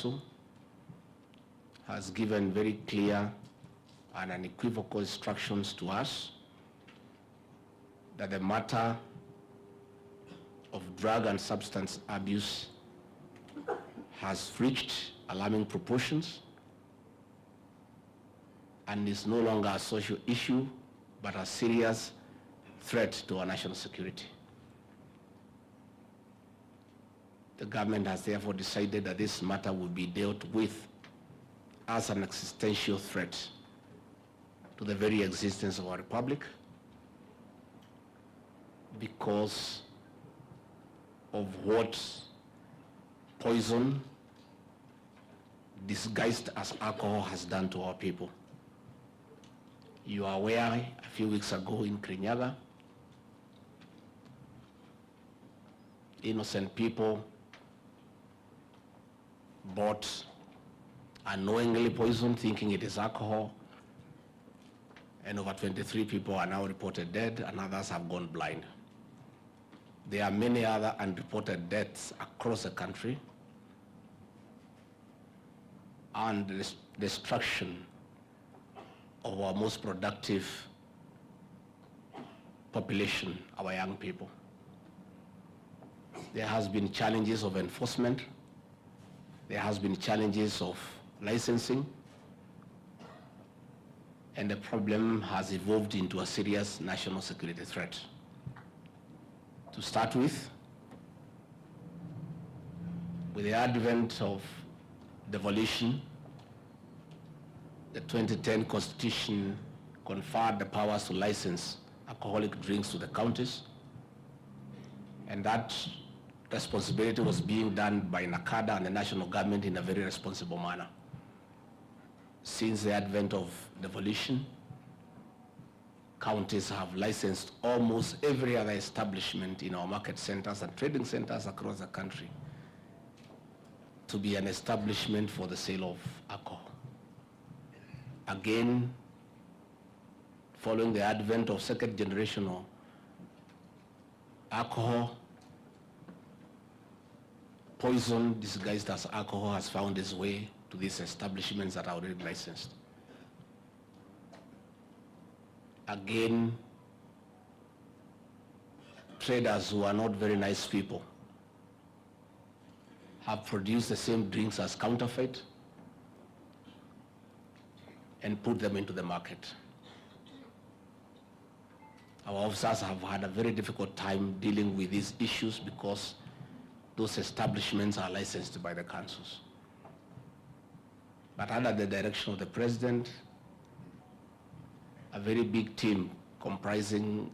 Council has given very clear and unequivocal instructions to us that the matter of drug and substance abuse has reached alarming proportions and is no longer a social issue, but a serious threat to our national security. The government has therefore decided that this matter will be dealt with as an existential threat to the very existence of our republic because of what poison disguised as alcohol has done to our people. You are aware a few weeks ago in Kirinyaga, innocent people bought unknowingly poison thinking it is alcohol, and over 23 people are now reported dead and others have gone blind. There are many other unreported deaths across the country, and the destruction of our most productive population, our young people. There has been challenges of enforcement. There has been challenges of licensing, and the problem has evolved into a serious national security threat. To start with the advent of devolution, the 2010 Constitution conferred the powers to license alcoholic drinks to the counties, and that responsibility was being done by NACADA and the national government in a very responsible manner. Since the advent of devolution, counties have licensed almost every other establishment in our market centers and trading centers across the country to be an establishment for the sale of alcohol. Again, following the advent of second generational alcohol, poison disguised as alcohol has found its way to these establishments that are already licensed. Again, traders who are not very nice people have produced the same drinks as counterfeit and put them into the market. Our officers have had a very difficult time dealing with these issues because those establishments are licensed by the councils. But under the direction of the President, a very big team comprising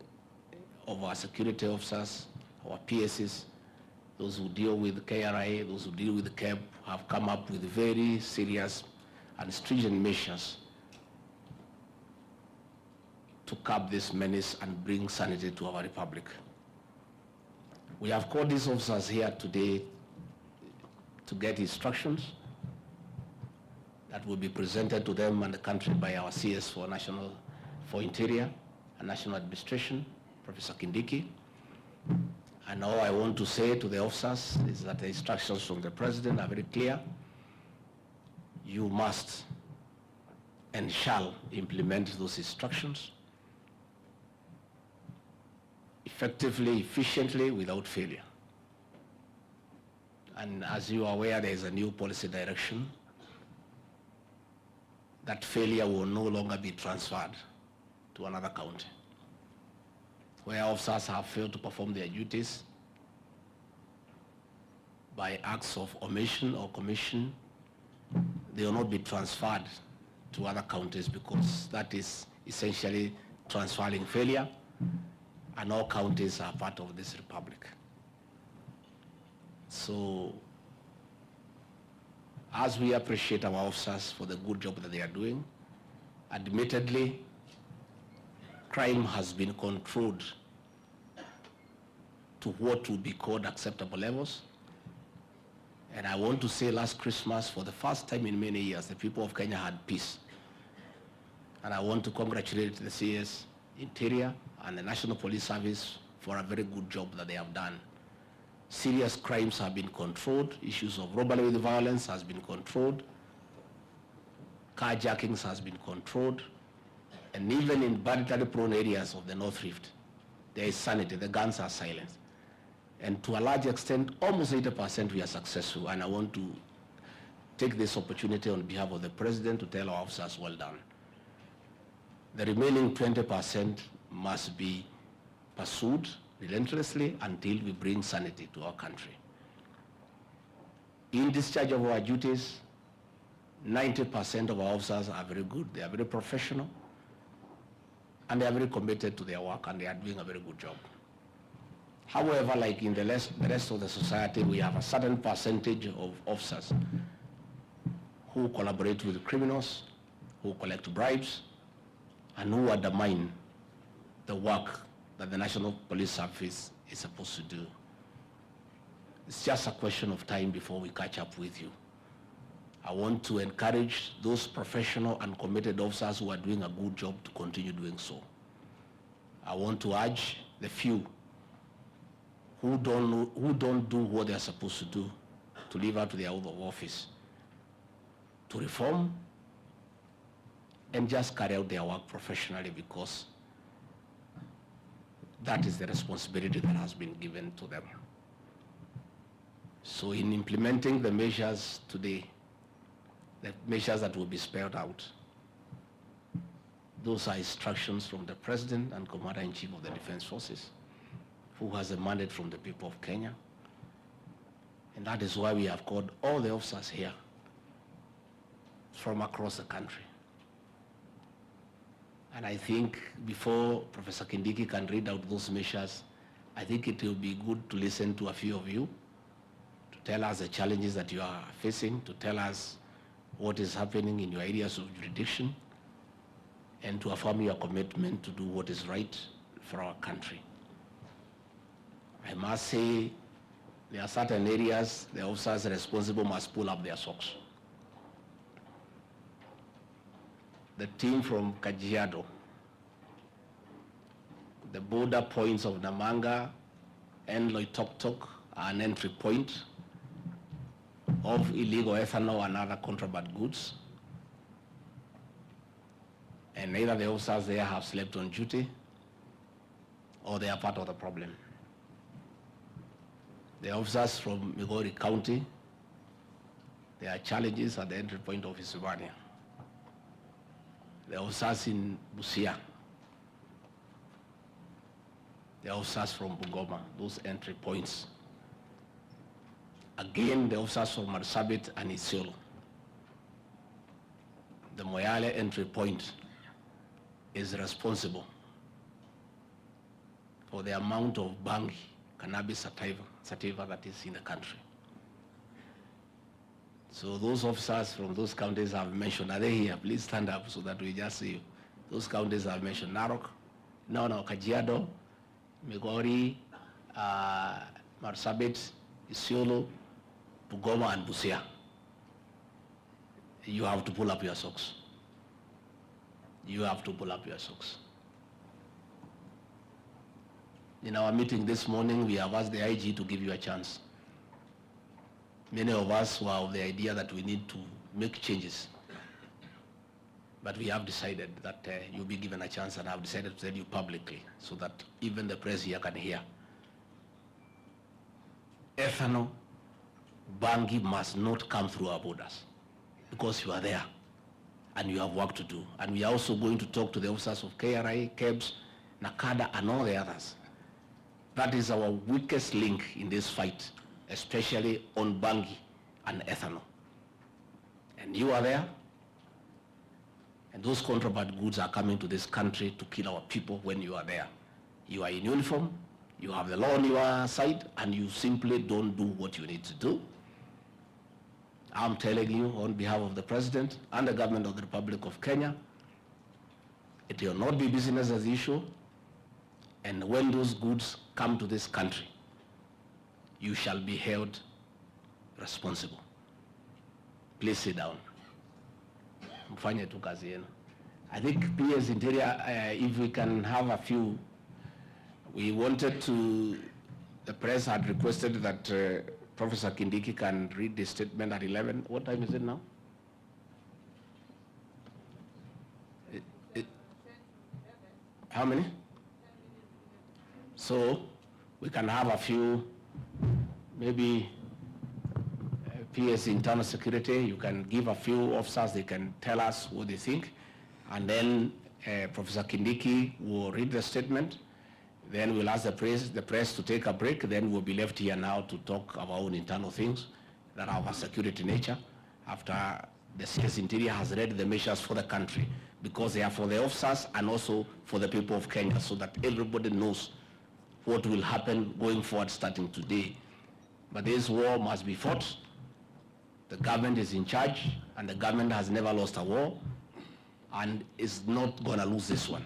of our security officers, our PSs, those who deal with KRA, those who deal with CAB, have come up with very serious and stringent measures to curb this menace and bring sanity to our republic. We have called these officers here today to get instructions that will be presented to them and the country by our CS for Interior and National Administration, Professor Kindiki. And all I want to say to the officers is that the instructions from the President are very clear. You must and shall implement those instructions effectively, efficiently, without failure. And as you are aware, there is a new policy direction that failure will no longer be transferred to another county. Where officers have failed to perform their duties by acts of omission or commission, they will not be transferred to other counties because that is essentially transferring failure, and all counties are part of this republic. So, as we appreciate our officers for the good job that they are doing, admittedly, crime has been controlled to what would be called acceptable levels. And I want to say last Christmas, for the first time in many years, the people of Kenya had peace. And I want to congratulate the CS, Interior, and the National Police Service for a very good job that they have done Serious crimes have been controlled. Issues of robbery with violence has been controlled. Carjackings has been controlled. And even in banditry-prone areas of the North Rift, there is sanity. The guns are silenced. And to a large extent, almost 80% we are successful. And I want to take this opportunity on behalf of the President to tell our officers, well done. The remaining 20% must be pursued relentlessly until we bring sanity to our country. In discharge of our duties, 90% of our officers are very good. They are very professional, and they are very committed to their work, and they are doing a very good job. However, like in the rest of the society, we have a certain percentage of officers who collaborate with criminals, who collect bribes, and who undermine the work that the National Police Service is supposed to do. It's just a question of time before we catch up with you. I want to encourage those professional and committed officers who are doing a good job to continue doing so. I want to urge the few who don't do what they're supposed to do to live out to their oath of office to reform and just carry out their work professionally, because that is the responsibility that has been given to them. So in implementing the measures today, the measures that will be spelled out, those are instructions from the President and Commander-in-Chief of the Defense Forces, who has a mandate from the people of Kenya. And that is why we have called all the officers here from across the country. And I think before Professor Kindiki can read out those measures, I think it will be good to listen to a few of you, to tell us the challenges that you are facing, to tell us what is happening in your areas of jurisdiction, and to affirm your commitment to do what is right for our country. I must say, there are certain areas the officers responsible must pull up their socks. The team from Kajiado, the border points of Namanga and Loitoktok are an entry point of illegal ethanol and other contraband goods. And neither the officers there have slept on duty, or they are part of the problem. The officers from Migori County, there are challenges at the entry point of Isibania. The officers in Busia, the officers from Bungoma, those entry points. Again, the officers from Marsabit and Isiolo. The Moyale entry point is responsible for the amount of bangi, cannabis sativa that is in the country. So those officers from those counties I've mentioned, are they here? Please stand up so that we just see you. Those counties I've mentioned, Narok, Kajiado, Migori, Marsabit, Isiolo, Bungoma, and Busia. You have to pull up your socks. You have to pull up your socks. In our meeting this morning, we have asked the IG to give you a chance. Many of us were of the idea that we need to make changes. But we have decided that you'll be given a chance, and I've decided to tell you publicly so that even the press here can hear. Ethanol, bangi must not come through our borders, because you are there and you have work to do. And we are also going to talk to the officers of KRI, KEBS, NACADA, and all the others. That is our weakest link in this fight, especially on bangi and ethanol. And you are there, and those contraband goods are coming to this country to kill our people when you are there. You are in uniform, you have the law on your side, and you simply don't do what you need to do. I'm telling you on behalf of the President and the government of the Republic of Kenya, it will not be business as usual, and when those goods come to this country, you shall be held responsible. Please sit down. I think PS Interior, if we can have a few, we wanted to The press had requested that Professor Kindiki can read the statement at 11. What time is it now? How many? So we can have a few, maybe PS Internal Security, you can give a few officers, they can tell us what they think, and then Professor Kindiki will read the statement, then we'll ask the press to take a break, then we'll be left here now to talk about internal things that are of a security nature after the CS Interior has read the measures for the country, because they are for the officers and also for the people of Kenya, so that everybody knows what will happen going forward starting today. But this war must be fought. The government is in charge, and the government has never lost a war and is not going to lose this one.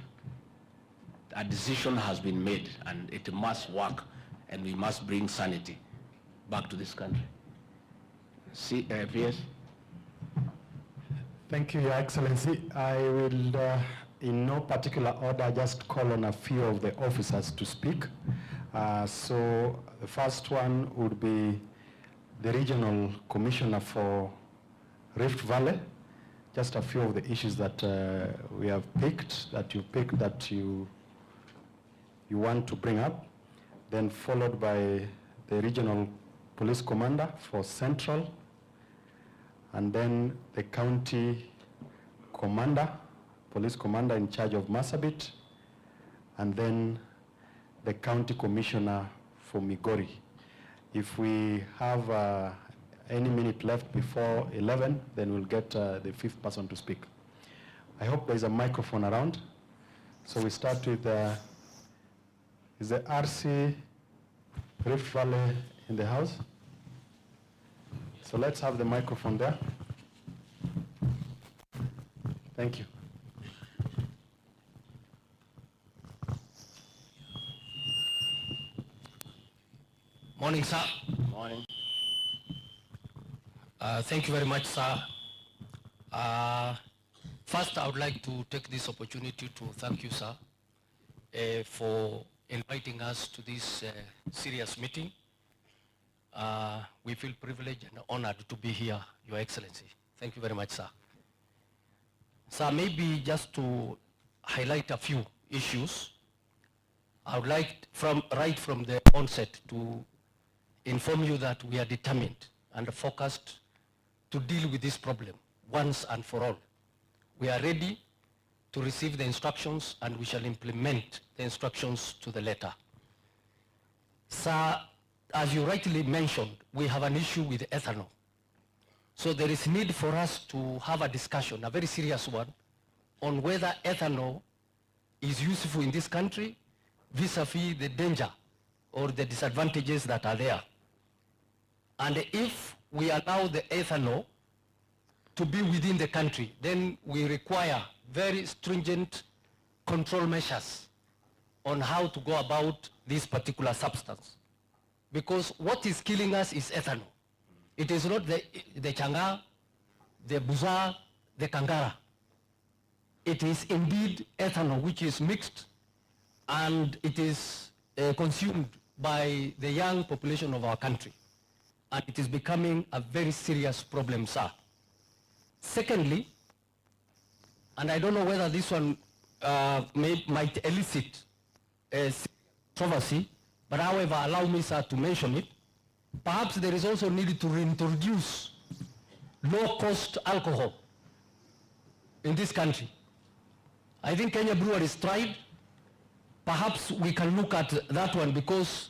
A decision has been made, and it must work, and we must bring sanity back to this country. See, PS? Thank you, Your Excellency. I will, in no particular order, just call on a few of the officers to speak. So the first one would be the Regional Commissioner for Rift Valley. Just a few of the issues that we have picked, that you want to bring up. Then followed by the Regional Police Commander for Central, and then the County Commander, Police Commander in charge of Marsabit, and then the County Commissioner for Migori. If we have any minute left before 11, then we'll get the fifth person to speak. I hope there's a microphone around. So we start with, is the RC Rift Valley in the house? So let's have the microphone there. Thank you. Morning, sir. Morning. Thank you very much, sir. First, I would like to take this opportunity to thank you, sir, for inviting us to this serious meeting. We feel privileged and honored to be here, Your Excellency. Thank you very much, sir. Sir, maybe just to highlight a few issues, I would like right from the onset to inform you that we are determined and focused to deal with this problem once and for all. We are ready to receive the instructions, and we shall implement the instructions to the letter. Sir, as you rightly mentioned, we have an issue with ethanol. So there is need for us to have a discussion, a very serious one, on whether ethanol is useful in this country vis-a-vis the danger or the disadvantages that are there. And if we allow the ethanol to be within the country, then we require very stringent control measures on how to go about this particular substance. Because what is killing us is ethanol. It is not the changa, the buza, the kangara. It is indeed ethanol which is mixed, and it is consumed by the young population of our country. And it is becoming a very serious problem, sir. Secondly, and I don't know whether this one might elicit controversy, but however, allow me, sir, to mention it. Perhaps there is also need to reintroduce low-cost alcohol in this country. I think Kenya Breweries tried. Perhaps we can look at that one, because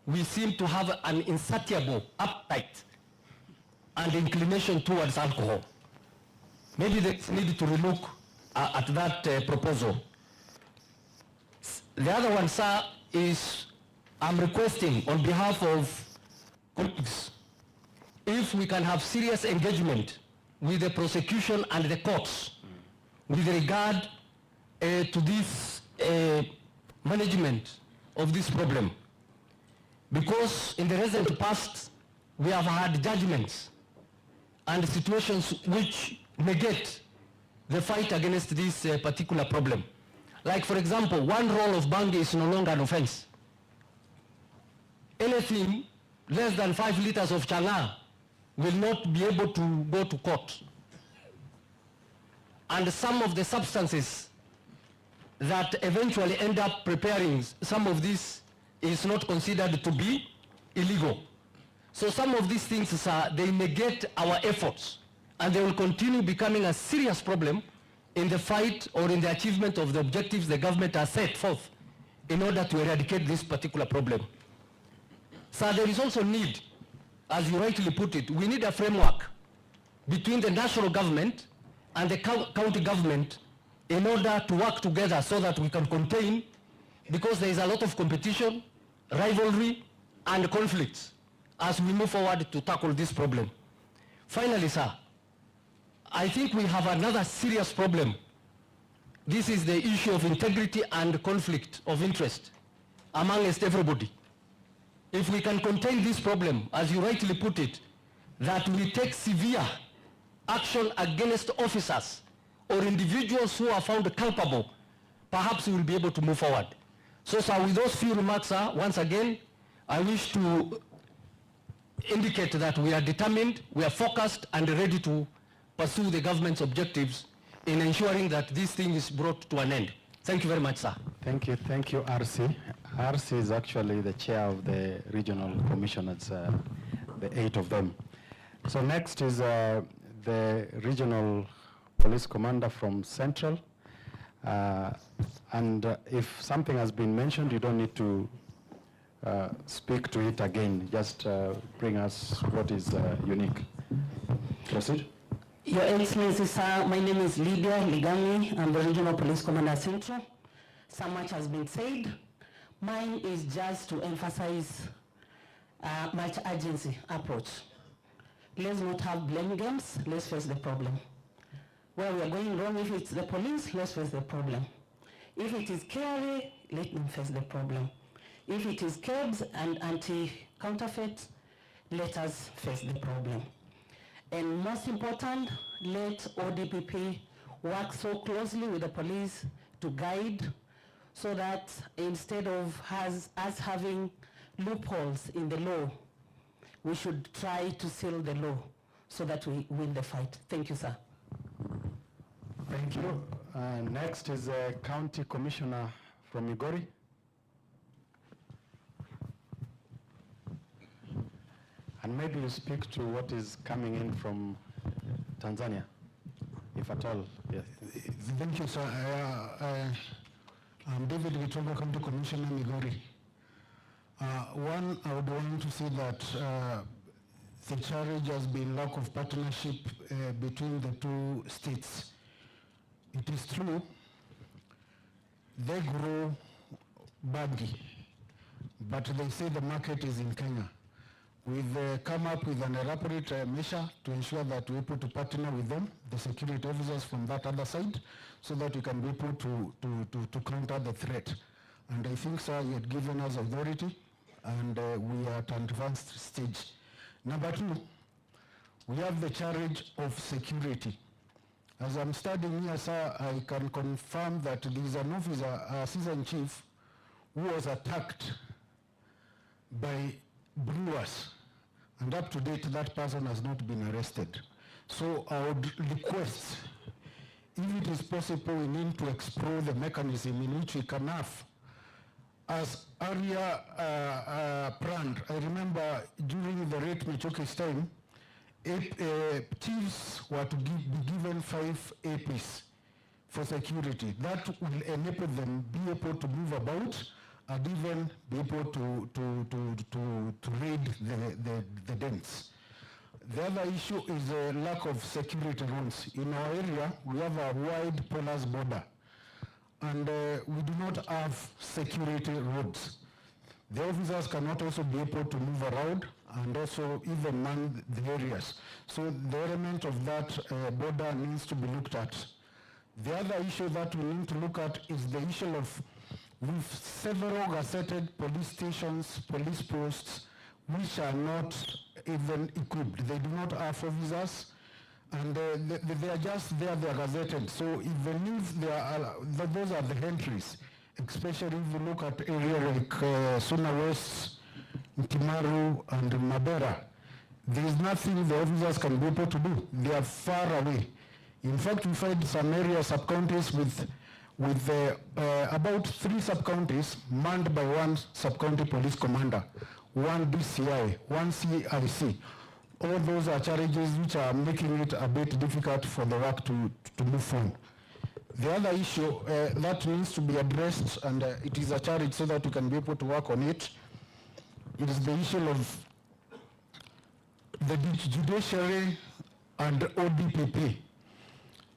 we seem to have an insatiable appetite and inclination towards alcohol. Maybe there is need to relook at that proposal. The other one, sir, is I'm requesting on behalf of colleagues, if we can have serious engagement with the prosecution and the courts with regard to this management of this problem. Because in the recent past, we have had judgments and situations which negate the fight against this particular problem. Like, for example, one roll of bang is no longer an offense. anything less than 5 liters of changa will not be able to go to court. And some of the substances that eventually end up preparing some of this is not considered to be illegal. So some of these things, they negate our efforts, and they will continue becoming a serious problem in the fight or in the achievement of the objectives the government has set forth in order to eradicate this particular problem. So there is also need, as you rightly put it, we need a framework between the national government and the county government in order to work together so that we can contain, because there is a lot of competition, rivalry, and conflicts as we move forward to tackle this problem. Finally, sir, I think we have another serious problem. This is the issue of integrity and conflict of interest amongst everybody. If we can contain this problem, as you rightly put it, that we take severe action against officers or individuals who are found culpable, perhaps we will be able to move forward. So, sir, with those few remarks, sir, once again, I wish to indicate that we are determined, we are focused, and ready to pursue the government's objectives in ensuring that this thing is brought to an end. Thank you very much, sir. Thank you, RC. RC is actually the chair of the regional commissioners, the 8 of them. So next is the regional police commander from Central. And if something has been mentioned, you don't need to speak to it again. Just bring us what is unique. Proceed. Your Excellency, sir, my name is Lydia Ligami. I'm the Regional Police Commander Central. So much has been said. Mine is just to emphasize multi-agency approach. Let's not have blame games. Let's face the problem. Where we are going wrong, if it's the police, let's face the problem. If it is KRA, let them face the problem. If it is KEBS and anti-counterfeit, let us face the problem. And most important, let ODPP work so closely with the police to guide, so that instead of us having loopholes in the law, we should try to seal the law so that we win the fight. Thank you, sir. Thank you. Next is a county commissioner from Migori. And maybe you speak to what is coming in from Tanzania, if at all. Yes. Thank you, sir. I'm David Gitonga, County Commissioner, Migori. One, I would want to say that the challenge has been lack of partnership between the two states. It is true, they grow badly, but they say the market is in Kenya. We've come up with an elaborate measure to ensure that we're able to partner with them, the security officers from that other side, so that we can be able to counter the threat. And I think, sir, you had given us authority, and we are at an advanced stage. Number two, we have the challenge of security. As I'm studying here, sir, I can confirm that there is an officer, assistant chief, who was attacked by brewers, and up to date that person has not been arrested. So I would request, if it is possible, we need to explore the mechanism in which we can have, as earlier planned. I remember during the Rate Mechoke's time, chiefs were to be given 5 APs for security. That will enable them be able to move about and even be able to raid the dens. The other issue is a lack of security rules. In our area, we have a wide porous border, and we do not have security roads. The officers cannot also be able to move around and also even man the areas. So the element of that border needs to be looked at. The other issue that we need to look at is the issue of, with several gazetted police stations, police posts, which are not even equipped. They do not have officers, and they are just there, they are gazetted. So even if they are, those are the entries, especially if you look at area like Suna West, Ntimaru, and Mabera. There is nothing the officers can be able to do. They are far away. In fact, we find some area sub-counties with about 3 sub-counties manned by 1 sub-county police commander, 1 DCI, 1 CIC. All those are challenges which are making it a bit difficult for the work to move on. The other issue that needs to be addressed, and it is a challenge so that we can be able to work on it, is the issue of the judiciary and ODPP.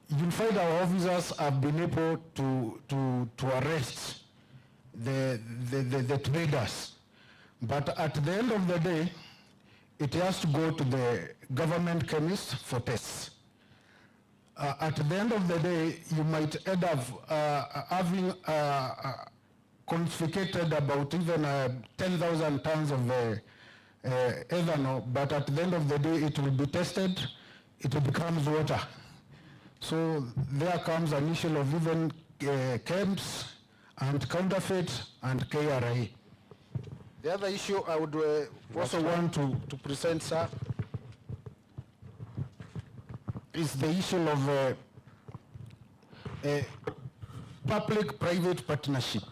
You'll find our officers have been able to arrest the traders. But at the end of the day, it has to go to the government chemist for tests. At the end of the day, you might end up having confiscated about even 10,000 tons of ethanol, but at the end of the day, it will be tested, it becomes water. So there comes an issue of even camps and counterfeit and KRA. The other issue I would also want to present, sir, is the issue of public-private partnership.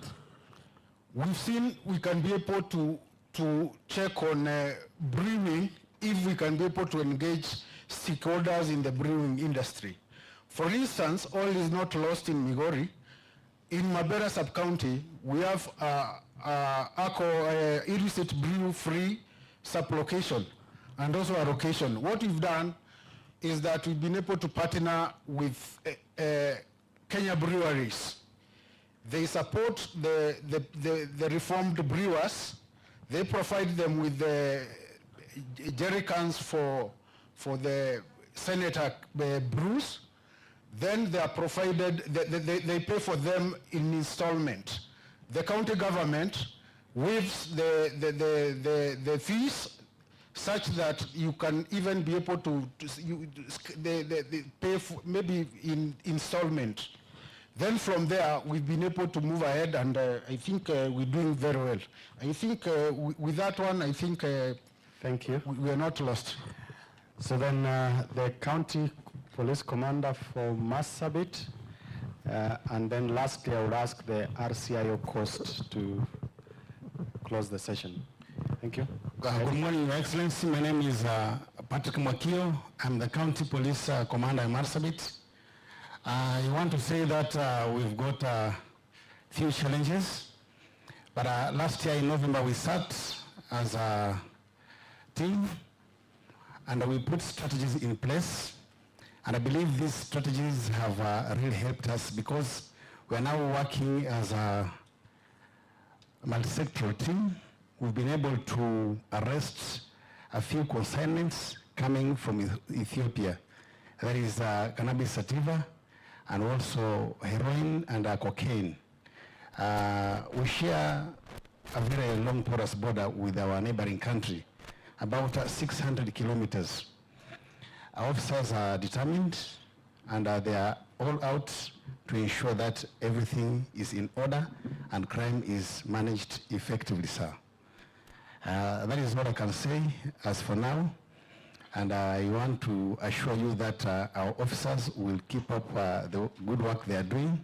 We've seen we can be able to check on brewing if we can be able to engage stakeholders in the brewing industry. For instance, all is not lost in Migori. In Mabera sub-county, we have illicit brew-free sub-location and also a location. What we've done is that we've been able to partner with Kenya breweries. They support the reformed brewers. They provide them with the jerry cans for the senator brews. Then they are provided, they pay for them in installment. The county government waives the fees such that you can even be able to pay for maybe in installment. Then from there, we've been able to move ahead, and I think we're doing very well. I think with that one, I think thank you. We are not lost. So then the county police commander for Marsabit, and then lastly, I would ask the RCIO Coast to close the session. Thank you. Good morning, Your Excellency. My name is Patrick Mwakio. I'm the county police commander in Marsabit. I want to say that we've got a few challenges, but last year in November we sat as a team and we put strategies in place, and I believe these strategies have really helped us because we are now working as a multi-sectoral team. We've been able to arrest a few consignments coming from Ethiopia. That is cannabis sativa and also heroin and cocaine. We share a very long porous border with our neighboring country, about 600 kilometers. Our officers are determined and they are all out to ensure that everything is in order and crime is managed effectively, sir. That is what I can say as for now, and I want to assure you that our officers will keep up the good work they are doing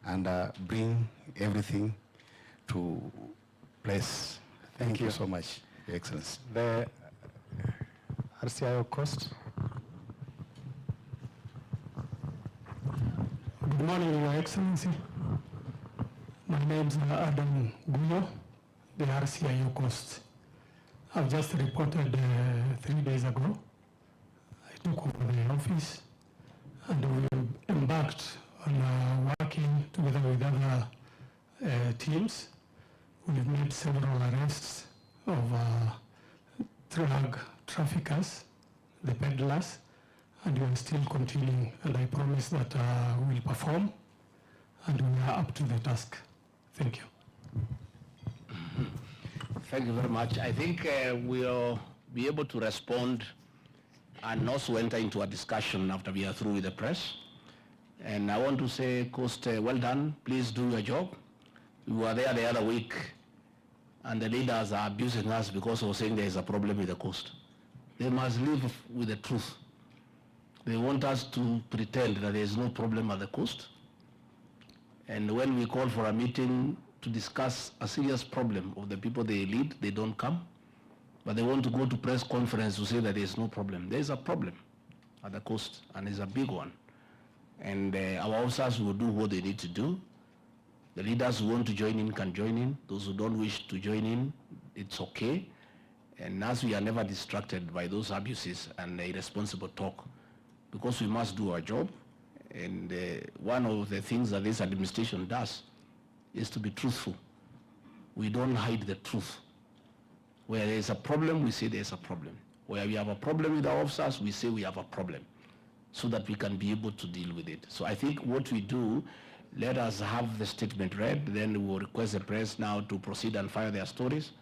and bring everything to place. Thank you so much, Your Excellency. The RCIO Coast. Good morning, Your Excellency. My name is Adam Guyo, the RCIO Coast. I've just reported 3 days ago. I took over the office and we embarked on working together with other teams. We've made several arrests of drug traffickers, the peddlers, and we are still continuing, and I promise that we'll perform and we are up to the task. Thank you. Thank you very much. I think we'll be able to respond and also enter into a discussion after we are through with the press. And I want to say, Coast, well done. Please do your job. We were there the other week and the leaders are abusing us because of saying there is a problem with the coast. They must live with the truth. They want us to pretend that there is no problem at the coast. And when we call for a meeting to discuss a serious problem of the people they lead, they don't come. But they want to go to press conference to say that there is no problem. There is a problem at the coast, and it's a big one. And our officers will do what they need to do. The leaders who want to join in can join in. Those who don't wish to join in, it's okay. And as we are never distracted by those abuses and irresponsible talk, because we must do our job. And one of the things that this administration does is to be truthful. We don't hide the truth. Where there is a problem, we say there's a problem. Where we have a problem with our officers, we say we have a problem, so that we can be able to deal with it. So I think what we do, let us have the statement read, then we will request the press now to proceed and file their stories,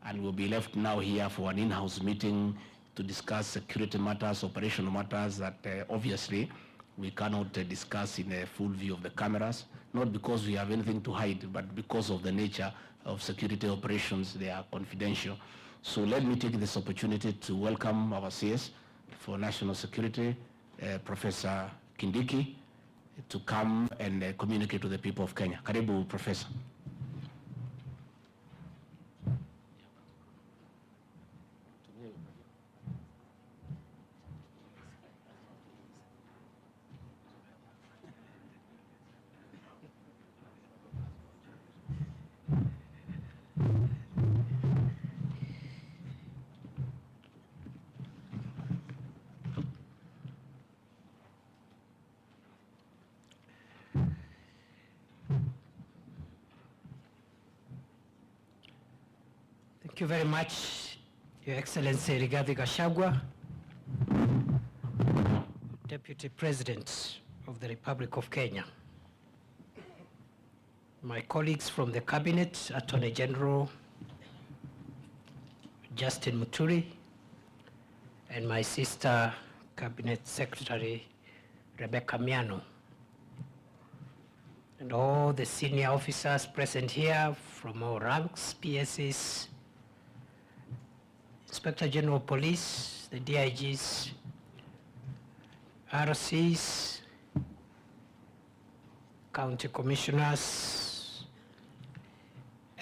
and we'll be left now here for an in-house meeting to discuss security matters, operational matters that obviously we cannot discuss in a full view of the cameras, not because we have anything to hide, but because of the nature of security operations. They are confidential. So let me take this opportunity to welcome our CS for National Security, Professor Kindiki, to come and communicate to the people of Kenya. Karibu, Professor. Thank you very much, Your Excellency Rigathi Gachagua, Deputy President of the Republic of Kenya. My colleagues from the Cabinet, Attorney General Justin Muturi, and my sister, Cabinet Secretary Rebecca Miano, and all the senior officers present here from all ranks, PSs, Inspector General of Police, the DIGs, RCs, county commissioners,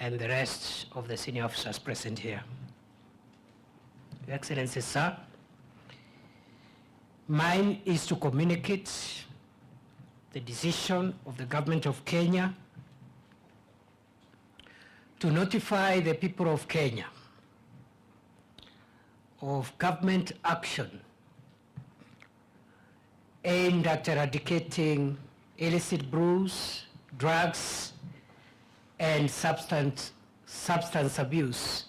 and the rest of the senior officers present here. Your Excellency, sir, mine is to communicate the decision of the government of Kenya to notify the people of Kenya of government action aimed at eradicating illicit brews, drugs, and substance abuse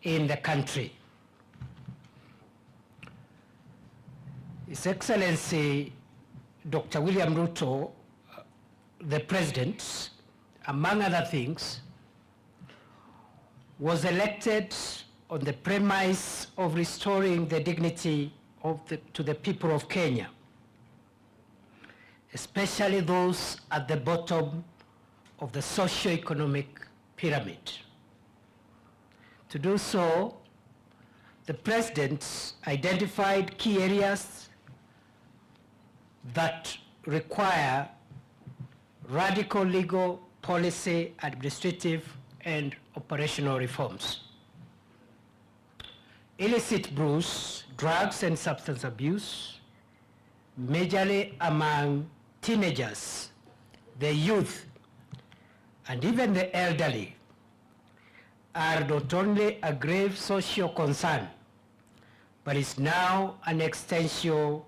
in the country. His Excellency Dr. William Ruto, the President, among other things, was elected on the premise of restoring the dignity to the people of Kenya, especially those at the bottom of the socio-economic pyramid. To do so, the President identified key areas that require radical legal, policy, administrative, and operational reforms. Illicit brews, drugs, and substance abuse, majorly among teenagers, the youth, and even the elderly, are not only a grave social concern, but is now an existential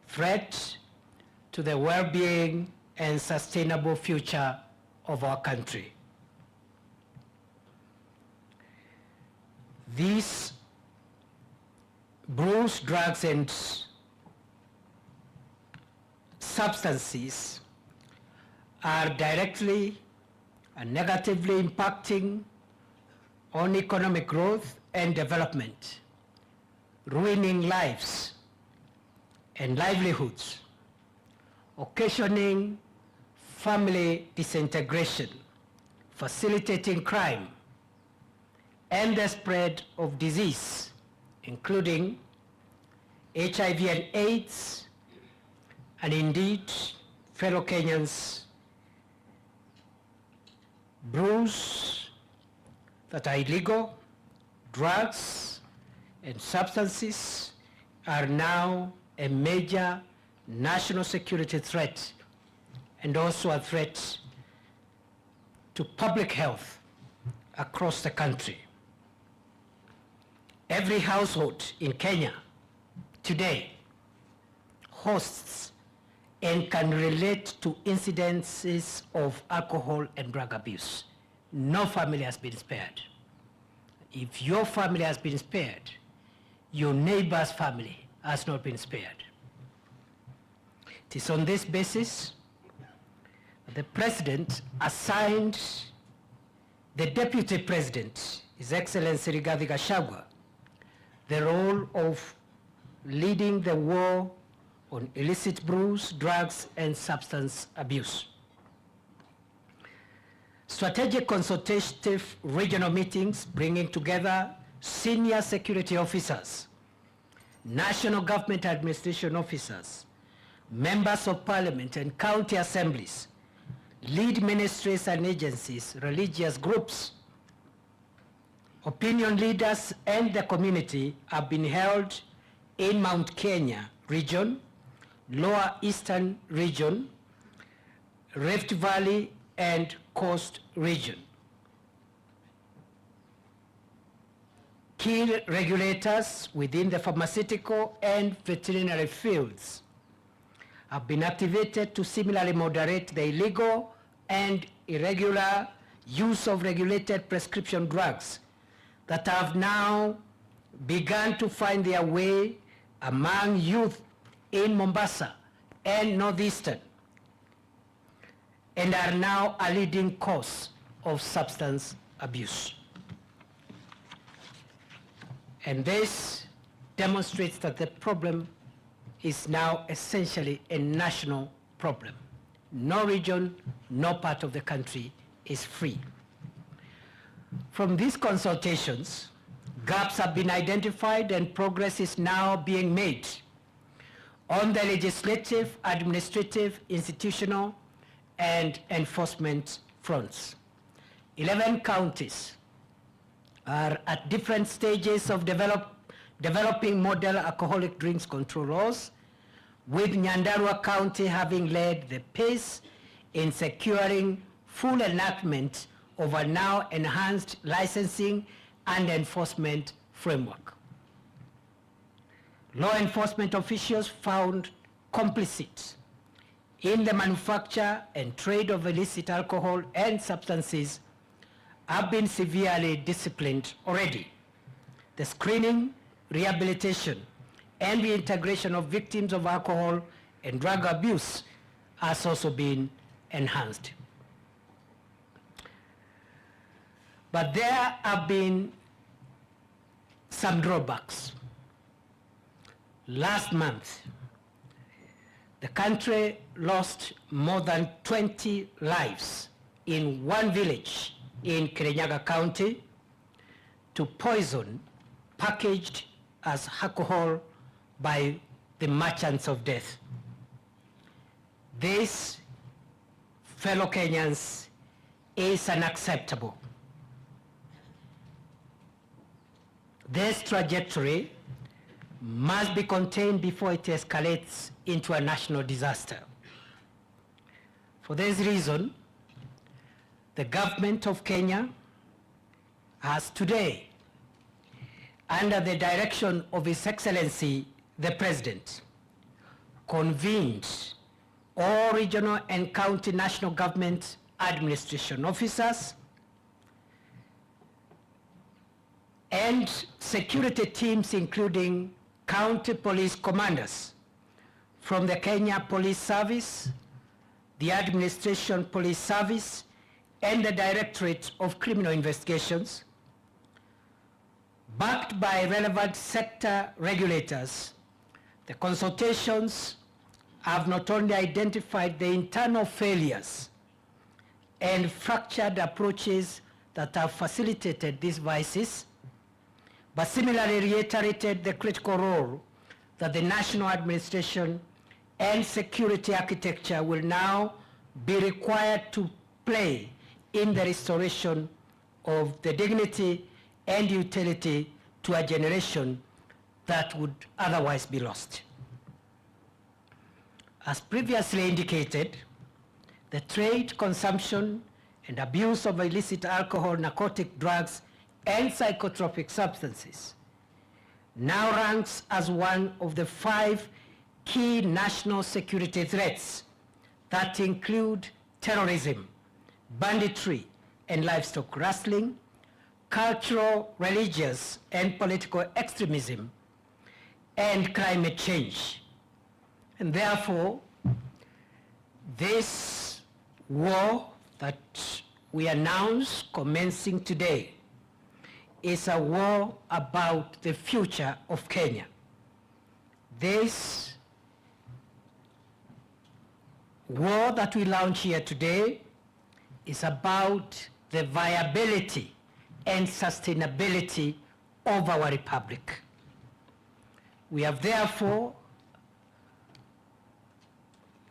threat to the well-being and sustainable future of our country. These brews, drugs, and substances are directly and negatively impacting on economic growth and development, ruining lives and livelihoods, occasioning family disintegration, facilitating crime, and the spread of disease, including HIV and AIDS, and indeed, fellow Kenyans, brews that are illegal, drugs, and substances are now a major national security threat and also a threat to public health across the country. Every household in Kenya today hosts and can relate to incidences of alcohol and drug abuse. No family has been spared. If your family has been spared, your neighbor's family has not been spared. It is on this basis that the President assigned the Deputy President, His Excellency Rigathi Gachagua, the role of leading the war on illicit brews, drugs, and substance abuse. Strategic consultative regional meetings bringing together senior security officers, national government administration officers, members of parliament and county assemblies, lead ministries and agencies, religious groups, opinion leaders, and the community have been held in Mount Kenya region, Lower Eastern region, Rift Valley, and Coast region. Key regulators within the pharmaceutical and veterinary fields have been activated to similarly moderate the illegal and irregular use of regulated prescription drugs that have now begun to find their way among youth in Mombasa and Northeastern, and are now a leading cause of substance abuse. And this demonstrates that the problem is now essentially a national problem. No region, no part of the country is free. From these consultations, gaps have been identified and progress is now being made on the legislative, administrative, institutional, and enforcement fronts. 11 counties are at different stages of developing model alcoholic drinks control laws, with Nyandarua County having led the pace in securing full enactment of a now enhanced licensing and enforcement framework. Law enforcement officials found complicit in the manufacture and trade of illicit alcohol and substances have been severely disciplined already. The screening, rehabilitation, and reintegration of victims of alcohol and drug abuse has also been enhanced. But there have been some drawbacks. Last month, the country lost more than 20 lives in one village in Kirinyaga County to poison packaged as alcohol by the merchants of death. This, fellow Kenyans, is unacceptable. This trajectory must be contained before it escalates into a national disaster. For this reason, the government of Kenya has today, under the direction of His Excellency the President, convened all regional and county national government administration officers and security teams, including county police commanders from the Kenya Police Service, the Administration Police Service, and the Directorate of Criminal Investigations, backed by relevant sector regulators. The consultations have not only identified the internal failures and fractured approaches that have facilitated these vices, but similarly reiterated the critical role that the national administration and security architecture will now be required to play in the restoration of the dignity and utility to a generation that would otherwise be lost. As previously indicated, the trade, consumption, and abuse of illicit alcohol, narcotic drugs, and psychotropic substances now ranks as one of the 5 key national security threats that include terrorism, banditry, and livestock rustling, cultural, religious, and political extremism, and climate change. And therefore, this war that we announce commencing today is a war about the future of Kenya. This war that we launch here today is about the viability and sustainability of our republic. We have therefore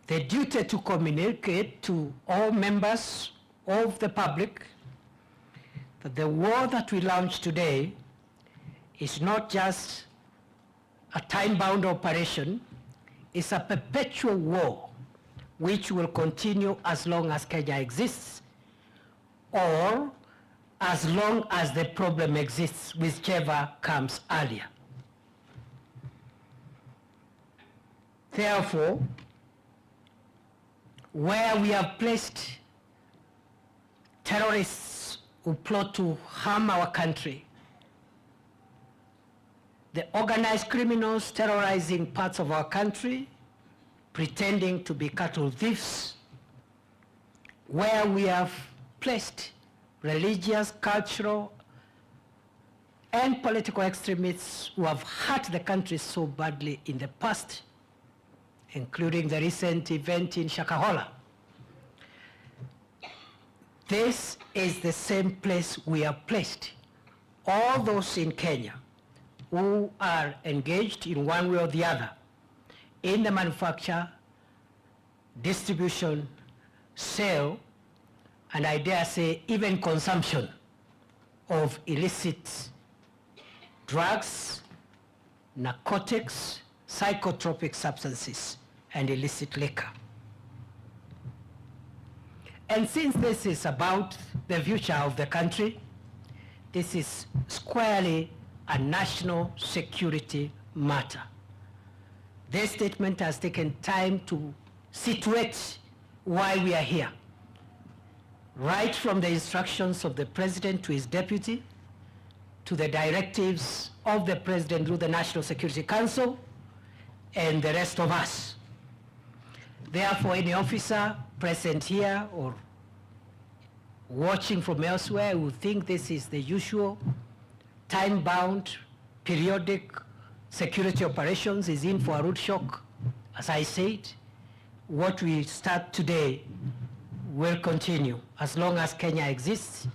the duty to communicate to all members of the public that the war that we launch today is not just a time-bound operation, it's a perpetual war which will continue as long as Kenya exists, or as long as the problem exists, whichever comes earlier. Therefore, where we have placed terrorists who plot to harm our country, the organized criminals terrorizing parts of our country, pretending to be cattle thieves, where we have placed religious, cultural, and political extremists who have hurt the country so badly in the past, including the recent event in Shakahola. This is the same place we have placed all those in Kenya who are engaged in one way or the other in the manufacture, distribution, sale, and I dare say even consumption of illicit drugs, narcotics, psychotropic substances, and illicit liquor. And since this is about the future of the country, this is squarely a national security matter. This statement has taken time to situate why we are here. Right from the instructions of the President to his deputy, to the directives of the President through the National Security Council, and the rest of us. Therefore, any officer present here or watching from elsewhere who think this is the usual time-bound, periodic security operations is in for a rude shock. As I said, what we start today will continue as long as Kenya exists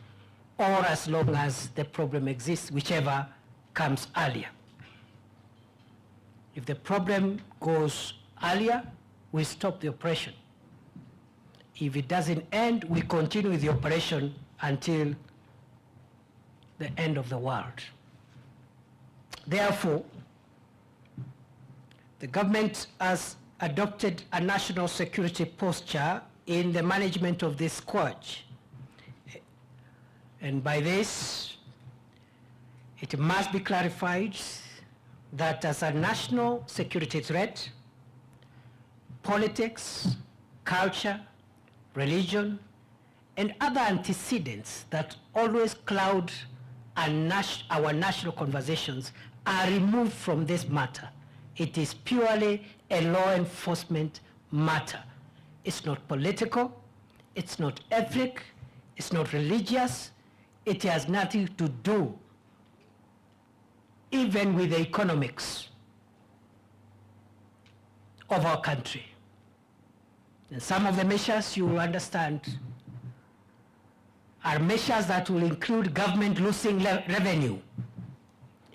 or as long as the problem exists, whichever comes earlier. If the problem goes earlier, we stop the operation. If it doesn't end, we continue with the operation until the end of the world. Therefore, the government has adopted a national security posture in the management of this scourge. And by this, it must be clarified that as a national security threat, politics, culture, religion, and other antecedents that always cloud our national conversations are removed from this matter. It is purely a law enforcement matter. It's not political, it's not ethnic, it's not religious, it has nothing to do even with the economics of our country. And some of the measures, you will understand, are measures that will include government losing revenue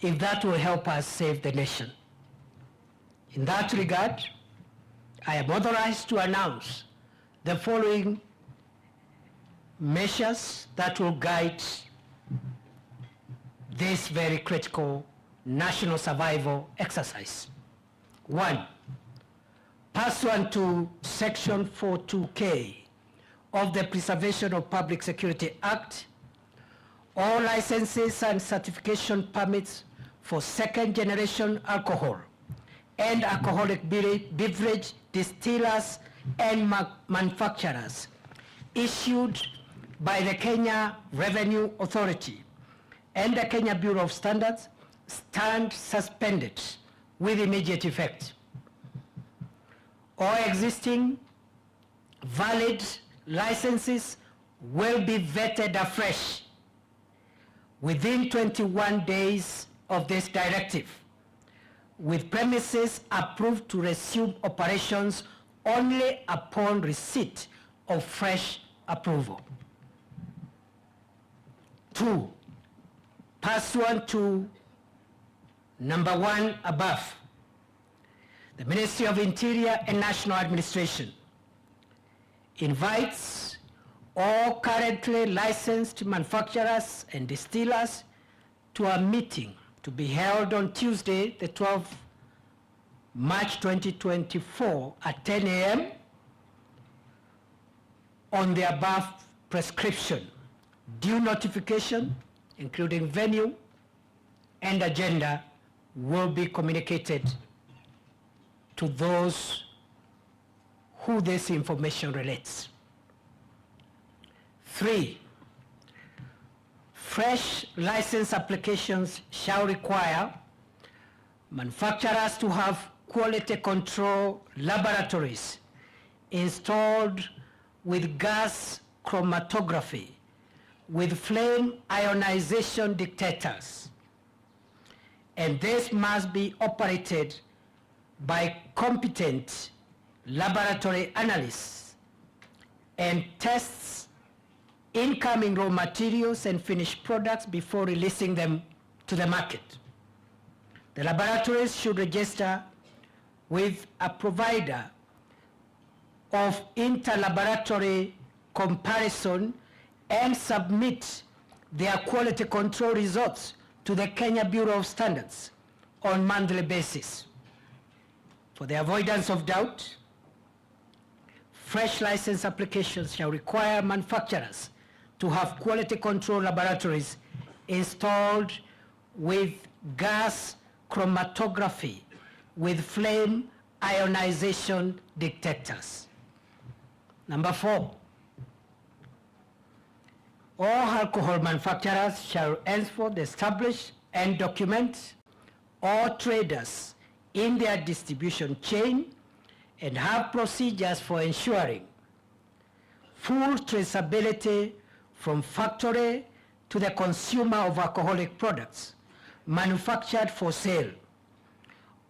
if that will help us save the nation. In that regard, I am authorized to announce the following measures that will guide this very critical national survival exercise. 1, pursuant to Section 42K of the Preservation of Public Security Act, all licenses and certification permits for second-generation alcohol and alcoholic beverage distillers and manufacturers issued by the Kenya Revenue Authority and the Kenya Bureau of Standards stand suspended with immediate effect. All existing valid licenses will be vetted afresh within 21 days of this directive, with premises approved to resume operations only upon receipt of fresh approval. 2, pursuant to number 1 above, the Ministry of Interior and National Administration invites all currently licensed manufacturers and distillers to a meeting to be held on Tuesday, the 12th March 2024 at 10 a.m. on the above prescription. Due notification, including venue and agenda, will be communicated to those who this information relates. 3, fresh license applications shall require manufacturers to have quality control laboratories installed with gas chromatography, with flame ionization detectors, and this must be operated by competent laboratory analysts and tests incoming raw materials and finished products before releasing them to the market. The laboratories should register with a provider of inter-laboratory comparison and submit their quality control results to the Kenya Bureau of Standards on monthly basis. For the avoidance of doubt, fresh license applications shall require manufacturers to have quality control laboratories installed with gas chromatography with flame ionization detectors. Number 4, all alcohol manufacturers shall henceforth establish and document all traders in their distribution chain and have procedures for ensuring full traceability from factory to the consumer of alcoholic products manufactured for sale.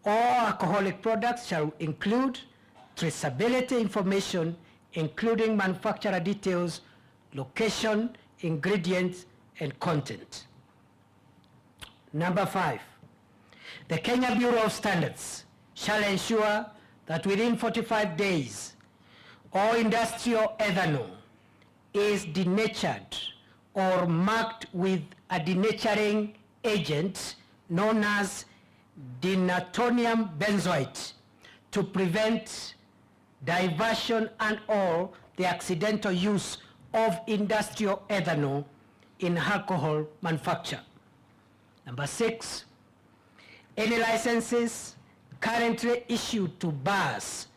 All alcoholic products shall include traceability information, including manufacturer details, location, ingredients, and content. Number 5, the Kenya Bureau of Standards shall ensure that within 45 days, all industrial ethanol is denatured or marked with a denaturing agent known as denatonium benzoate to prevent diversion and or the accidental use of industrial ethanol in alcohol manufacture. Number 6, any licenses currently issued to bars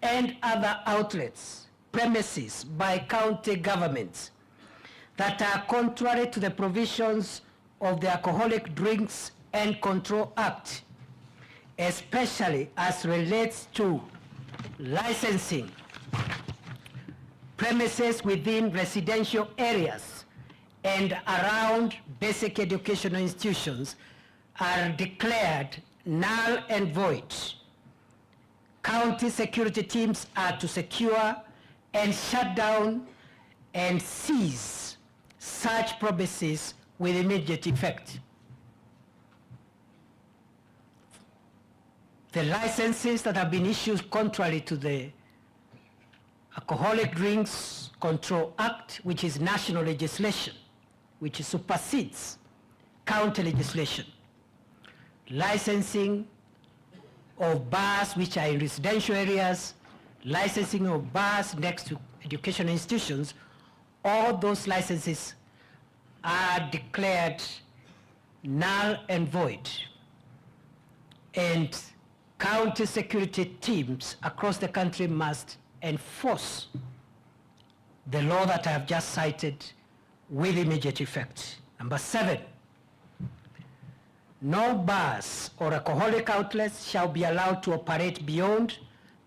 and other outlets, premises by county governments that are contrary to the provisions of the Alcoholic Drinks and Control Act, especially as relates to licensing premises within residential areas and around basic educational institutions, are declared null and void. County security teams are to secure and shut down and seize such premises with immediate effect. the licenses that have been issued contrary to the Alcoholic Drinks Control Act, which is national legislation, which supersedes county legislation. Licensing of bars which are in residential areas, licensing of bars next to educational institutions, all those licenses are declared null and void. And county security teams across the country must enforce the law that I have just cited with immediate effect. Number 7, no bars or alcoholic outlets shall be allowed to operate beyond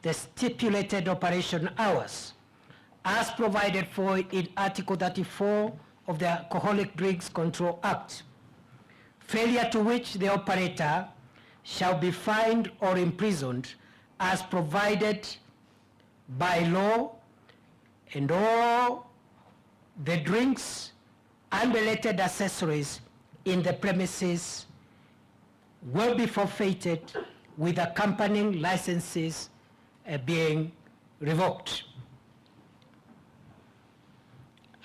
the stipulated operation hours as provided for in Article 34 of the Alcoholic Drinks Control Act, failure to which the operator shall be fined or imprisoned as provided by law, and all the drinks and related accessories in the premises will be forfeited with accompanying licenses being revoked.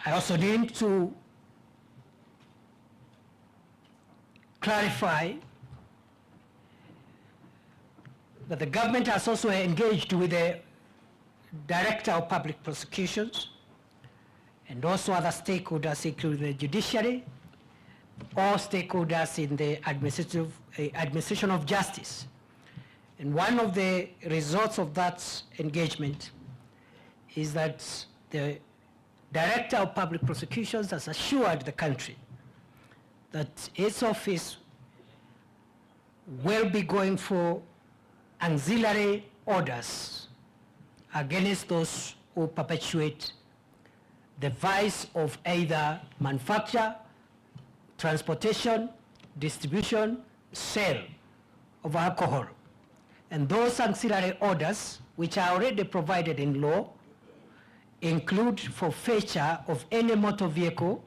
I also need to clarify that the government has also engaged with the Director of Public Prosecutions and also other stakeholders, including the judiciary, all stakeholders in the administration of justice. And one of the results of that engagement is that the Director of Public Prosecutions has assured the country that its office will be going for auxiliary orders against those who perpetuate the vice of either manufacture, transportation, distribution, sale of alcohol. And those auxiliary orders, which are already provided in law, include forfeiture of any motor vehicle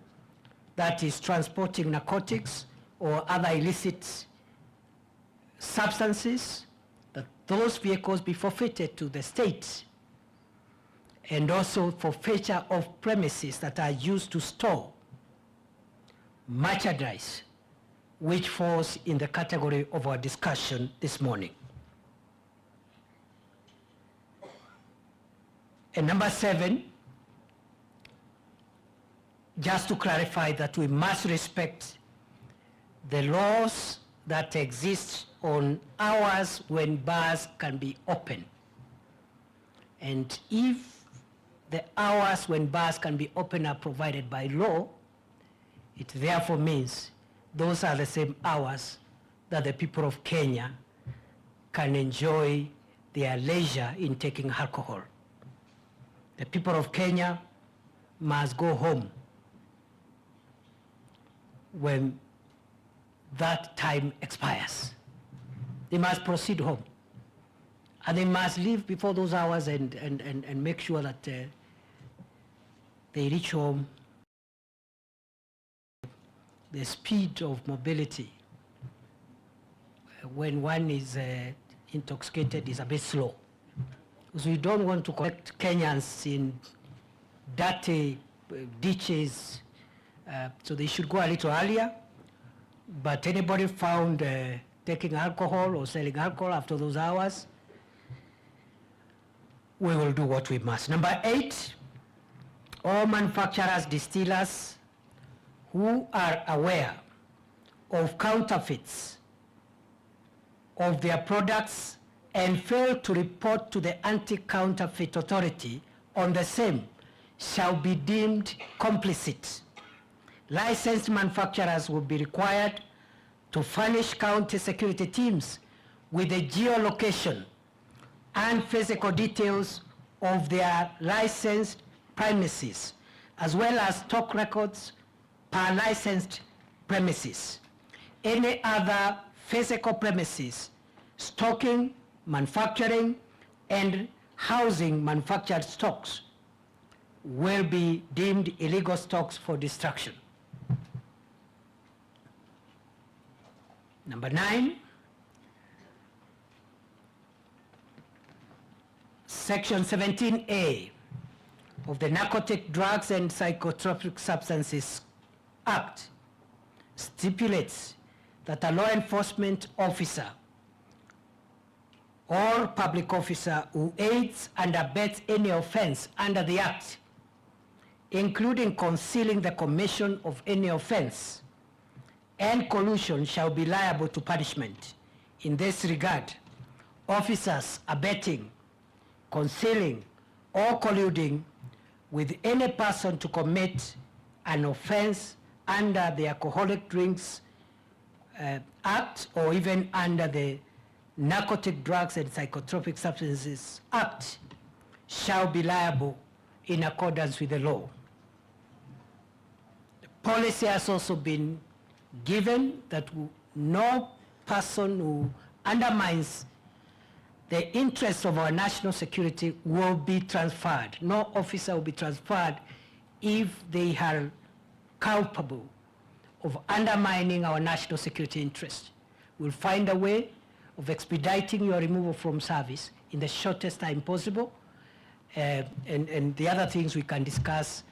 that is transporting narcotics or other illicit substances, that those vehicles be forfeited to the state, and also forfeiture of premises that are used to store merchandise, which falls in the category of our discussion this morning. And number 7, just to clarify that we must respect the laws that exist on hours when bars can be open. And if the hours when bars can be open are provided by law, it therefore means those are the same hours that the people of Kenya can enjoy their leisure in taking alcohol. The people of Kenya must go home when that time expires. They must proceed home. And they must leave before those hours and make sure that they reach home. The speed of mobility when one is intoxicated is a bit slow. Because we don't want to collect Kenyans in dirty ditches, so they should go a little earlier. But anybody found taking alcohol or selling alcohol after those hours, we will do what we must. Number 8, all manufacturers, distillers who are aware of counterfeits of their products and fail to report to the Anti-Counterfeit Authority on the same shall be deemed complicit. Licensed manufacturers will be required to furnish county security teams with the geolocation and physical details of their licensed premises, as well as stock records per licensed premises. Any other physical premises stocking, manufacturing, and housing manufactured stocks will be deemed illegal stocks for destruction. Number 9, Section 17A of the Narcotic Drugs and Psychotropic Substances Act stipulates that a law enforcement officer or public officer who aids and abets any offense under the Act, including concealing the commission of any offense and collusion, shall be liable to punishment. In this regard, officers abetting, concealing, or colluding with any person to commit an offense under the Alcoholic Drinks Act or even under the Narcotic Drugs and Psychotropic Substances Act shall be liable in accordance with the law. The policy has also been given that no person who undermines the interests of our national security will be transferred. No officer will be transferred if they are culpable of undermining our national security interests. We'll find a way of expediting your removal from service in the shortest time possible. And the other things we can discuss,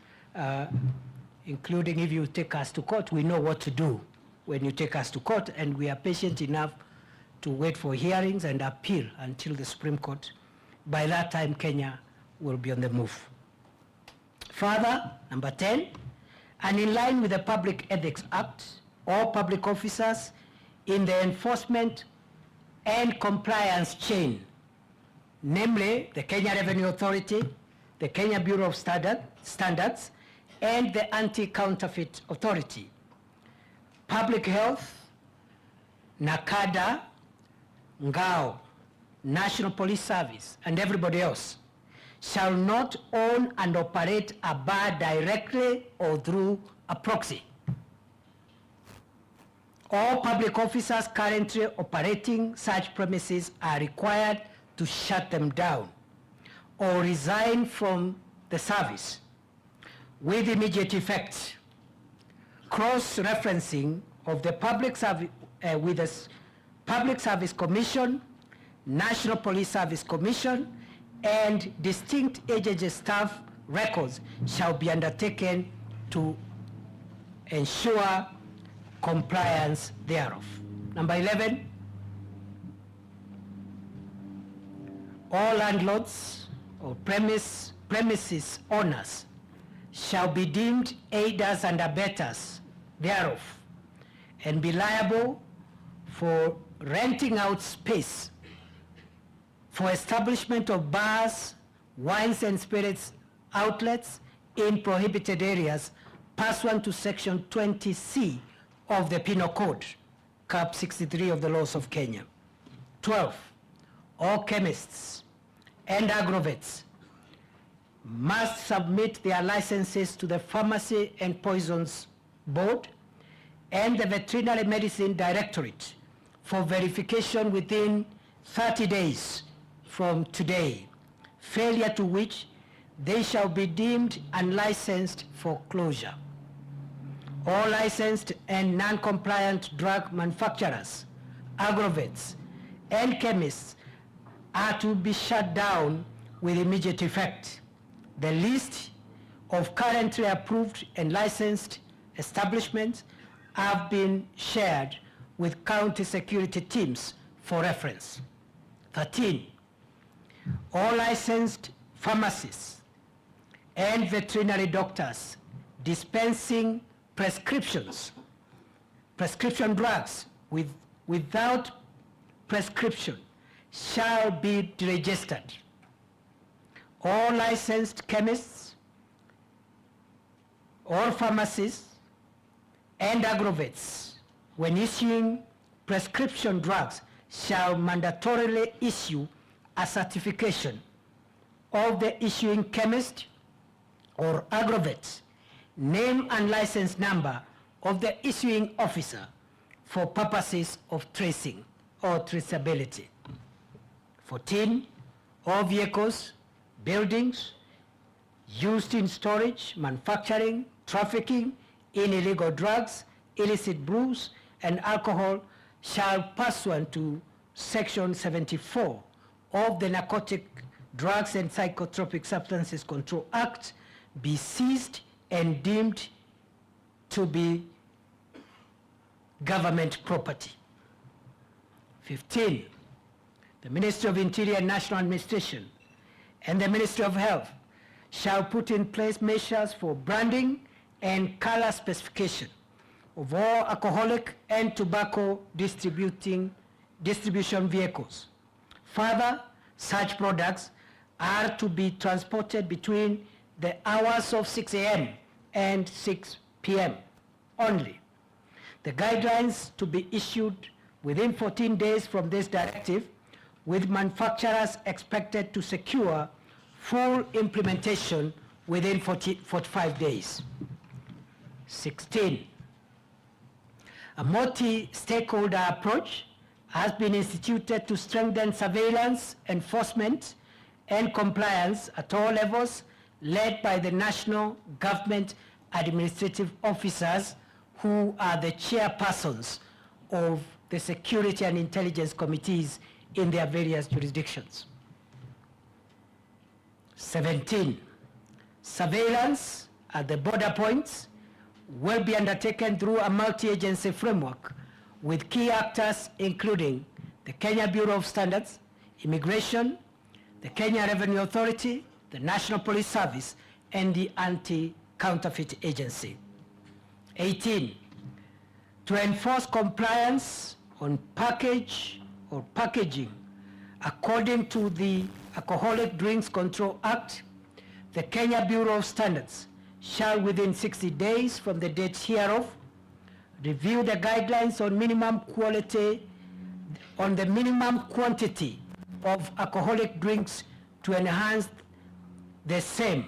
including if you take us to court, we know what to do when you take us to court, and we are patient enough to wait for hearings and appeal until the Supreme Court. By that time, Kenya will be on the move. Further, number 10, and in line with the Public Ethics Act, all public officers in the enforcement and compliance chain, namely the Kenya Revenue Authority, the Kenya Bureau of Standards, and the Anti-Counterfeit Authority, Public Health, NACADA, Ngao, National Police Service, and everybody else, shall not own and operate a bar directly or through a proxy. All public officers currently operating such premises are required to shut them down or resign from the service with immediate effect. Cross-referencing of the Public Service with the Public Service Commission, National Police Service Commission, and distinct agency staff records shall be undertaken to ensure compliance thereof. Number 11, all landlords or premises owners shall be deemed aiders and abettors thereof and be liable for renting out space for establishment of bars, wines and spirits outlets in prohibited areas pursuant to Section 20C of the Penal Code, Cap 63 of the laws of Kenya. 12, all chemists and agrovets must submit their licenses to the Pharmacy and Poisons Board and the Veterinary Medicine Directorate for verification within 30 days from today, failure to which they shall be deemed unlicensed for closure. All licensed and non-compliant drug manufacturers, agrovets, and chemists are to be shut down with immediate effect. The list of currently approved and licensed establishments have been shared with county security teams for reference. 13, all licensed pharmacists and veterinary doctors dispensing prescription drugs without prescription shall be deregistered. All licensed chemists or pharmacists and agrovets, when issuing prescription drugs, shall mandatorily issue a certification of the issuing chemist or agrovet, name and license number of the issuing officer for purposes of tracing or traceability. 14, all vehicles, buildings used in storage, manufacturing, trafficking in illegal drugs, illicit brews, and alcohol shall, pursuant to Section 74 of the Narcotic Drugs and Psychotropic Substances Control Act be seized and deemed to be government property. 15, the Ministry of Interior and National Administration and the Ministry of Health shall put in place measures for branding and color specification of all alcoholic and tobacco distribution vehicles. Further, such products are to be transported between the hours of 6 a.m. and 6 p.m. only. The guidelines to be issued within 14 days from this directive, with manufacturers expected to secure full implementation within 45 days. 16, a multi-stakeholder approach has been instituted to strengthen surveillance, enforcement, and compliance at all levels, led by the national government administrative officers who are the chairpersons of the security and intelligence committees in their various jurisdictions. 17, surveillance at the border points will be undertaken through a multi-agency framework with key actors including the Kenya Bureau of Standards, Immigration, the Kenya Revenue Authority, the National Police Service, and the Anti-Counterfeit Agency. 18, to enforce compliance on package or packaging according to the Alcoholic Drinks Control Act, the Kenya Bureau of Standards shall within 60 days from the date hereof review the guidelines on minimum quality, on the minimum quantity of alcoholic drinks to enhance the same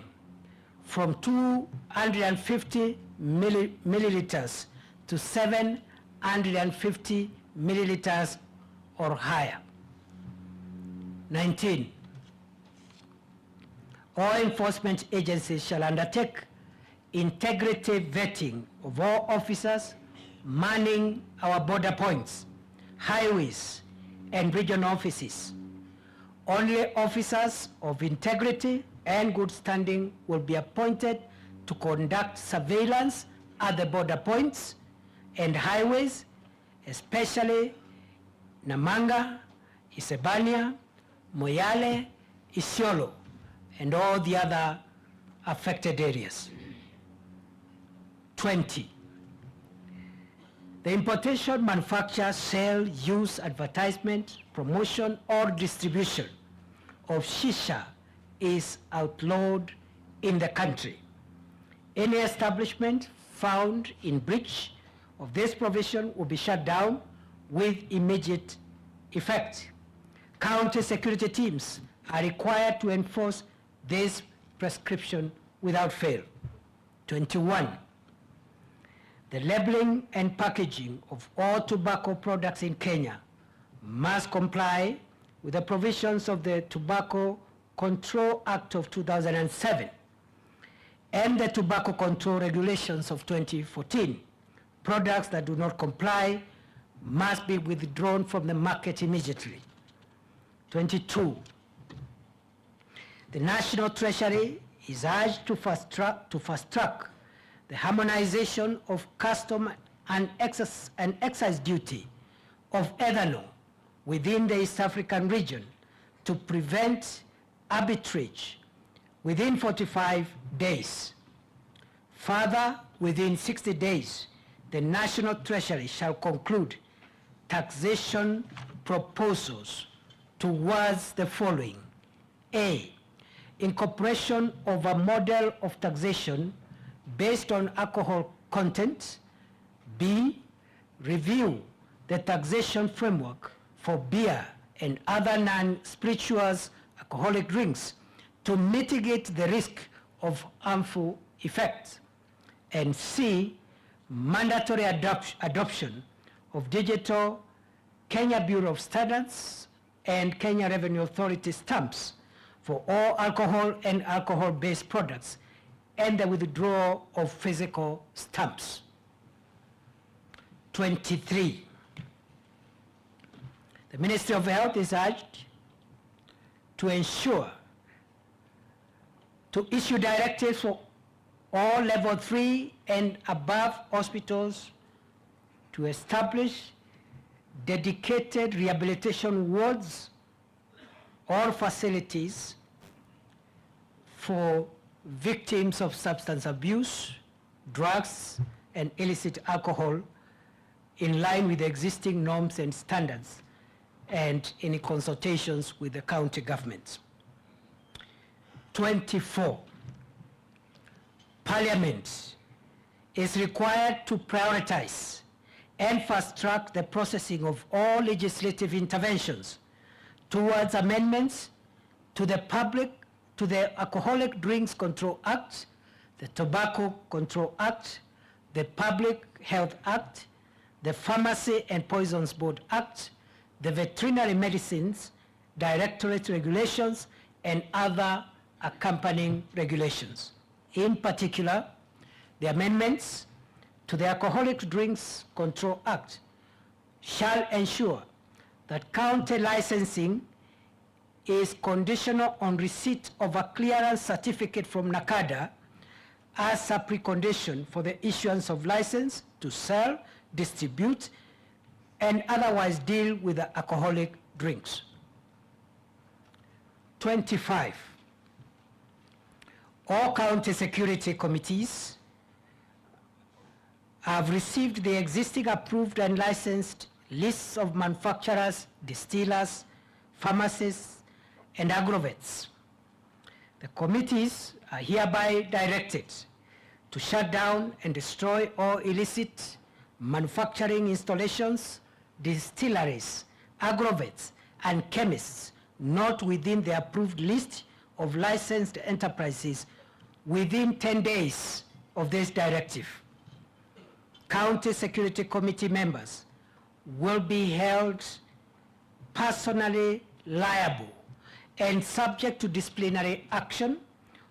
from 250 milliliters to 750 milliliters or higher. 19, all enforcement agencies shall undertake integrity vetting of all officers manning our border points, highways, and regional offices. Only officers of integrity and good standing will be appointed to conduct surveillance at the border points and highways, especially Namanga, Isebania, Moyale, Isiolo, and all the other affected areas. 20, the importation, manufacture, sale, use, advertisement, promotion, or distribution of shisha is outlawed in the country. Any establishment found in breach of this provision will be shut down with immediate effect. County security teams are required to enforce this prescription without fail. 21, the labeling and packaging of all tobacco products in Kenya must comply with the provisions of the Tobacco Control Act of 2007 and the Tobacco Control Regulations of 2014. Products that do not comply must be withdrawn from the market immediately. 22, the National Treasury is urged to fast track the harmonization of custom and excise duty of ethanol within the East African region to prevent arbitrage within 45 days. Further, within 60 days, the National Treasury shall conclude taxation proposals towards the following: A, incorporation of a model of taxation based on alcohol content. B, review the taxation framework for beer and other non-spirituous alcoholic drinks to mitigate the risk of harmful effects. And C, mandatory adoption of digital Kenya Bureau of Standards and Kenya Revenue Authority stamps for all alcohol and alcohol-based products, and the withdrawal of physical stamps. 23, the Ministry of Health is urged to ensure to issue directives for all level 3 and above hospitals to establish dedicated rehabilitation wards or facilities for victims of substance abuse, drugs, and illicit alcohol in line with the existing norms and standards and in consultations with the county governments. 24, Parliament is required to prioritize and fast-track the processing of all legislative interventions towards amendments to the Alcoholic Drinks Control Act, the Tobacco Control Act, the Public Health Act, the Pharmacy and Poisons Board Act, the Veterinary Medicines Directorate regulations, and other accompanying regulations. In particular, the amendments to the Alcoholic Drinks Control Act shall ensure that county licensing is conditional on receipt of a clearance certificate from NACADA as a precondition for the issuance of license to sell, distribute, and otherwise deal with the alcoholic drinks. 25, all county security committees have received the existing approved and licensed lists of manufacturers, distillers, pharmacists, and agrovets. The committees are hereby directed to shut down and destroy all illicit manufacturing installations, distilleries, agrovets, and chemists not within the approved list of licensed enterprises within 10 days of this directive. County Security Committee members will be held personally liable and subject to disciplinary action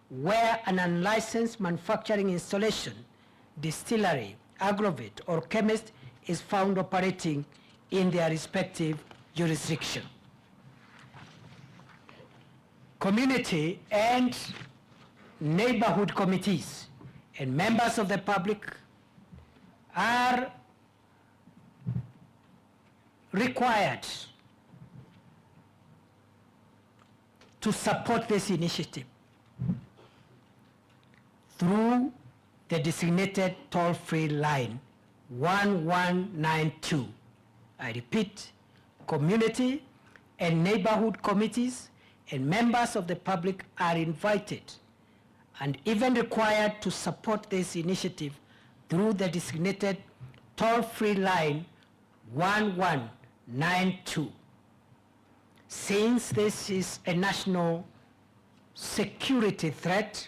where an unlicensed manufacturing installation, distillery, agrovet, or chemist is found operating in their respective jurisdiction. Community and neighborhood committees and members of the public are required to support this initiative through the designated toll-free line 1192. I repeat, community and neighborhood committees and members of the public are invited and even required to support this initiative through the designated toll-free line 1192. Since this is a national security threat,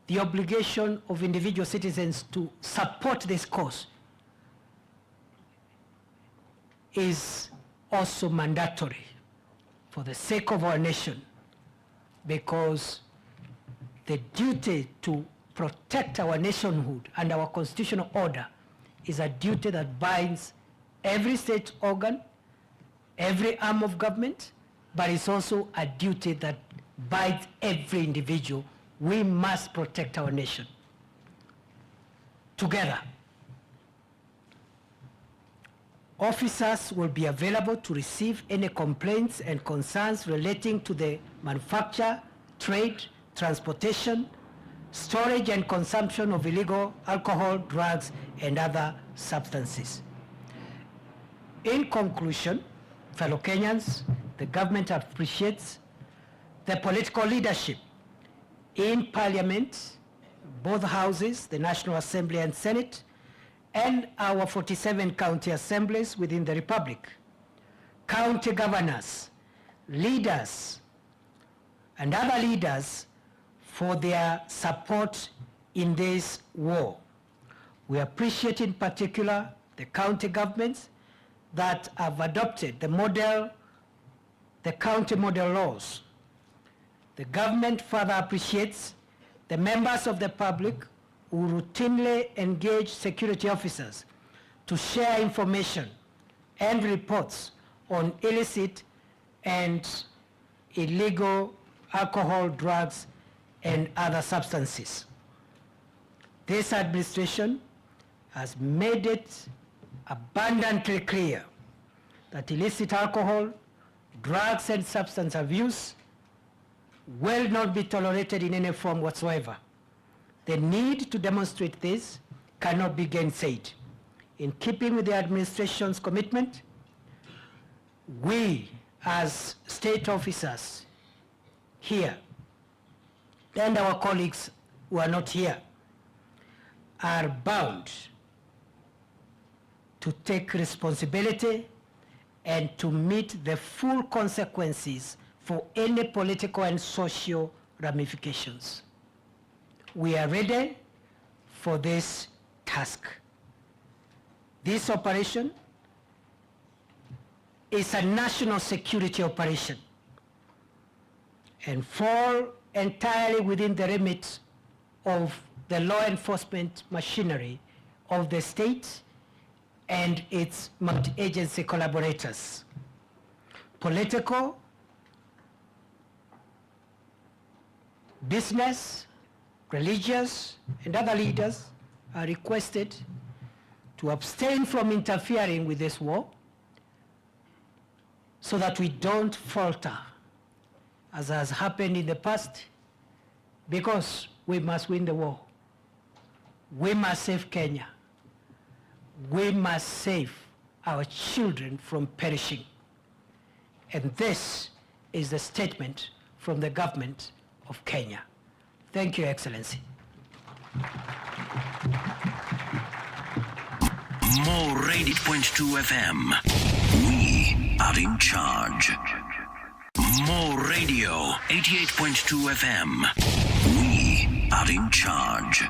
the obligation of individual citizens to support this cause is also mandatory for the sake of our nation, because the duty to protect our nationhood and our constitutional order is a duty that binds every state organ, every arm of government, but it's also a duty that binds every individual. We must protect our nation together. Officers will be available to receive any complaints and concerns relating to the manufacture, trade, transportation, storage, and consumption of illegal alcohol, drugs, and other substances. In conclusion, fellow Kenyans, the government appreciates the political leadership in Parliament, both houses, the National Assembly and Senate, and our 47 county assemblies within the Republic, county governors, leaders, and other leaders for their support in this war. We appreciate in particular the county governments that have adopted the county model laws. The government further appreciates the members of the public who routinely engage security officers to share information and reports on illicit and illegal alcohol, drugs, and other substances. This administration has made it abundantly clear that illicit alcohol, drugs, and substance abuse will not be tolerated in any form whatsoever. The need to demonstrate this cannot be gainsaid. In keeping with the administration's commitment, we as state officers here and our colleagues who are not here are bound to take responsibility and to meet the full consequences for any political and social ramifications. We are ready for this task. This operation is a national security operation and fall entirely within the remit of the law enforcement machinery of the state and its multi-agency collaborators. Political, business, religious, and other leaders are requested to abstain from interfering with this war so that we don't falter, as has happened in the past, because we must win the war. We must save Kenya. We must save our children from perishing. And this is the statement from the government of Kenya. Thank you, Excellency. More Radio 8.2 FM. We are in charge. More Radio 88.2 FM. We are in charge.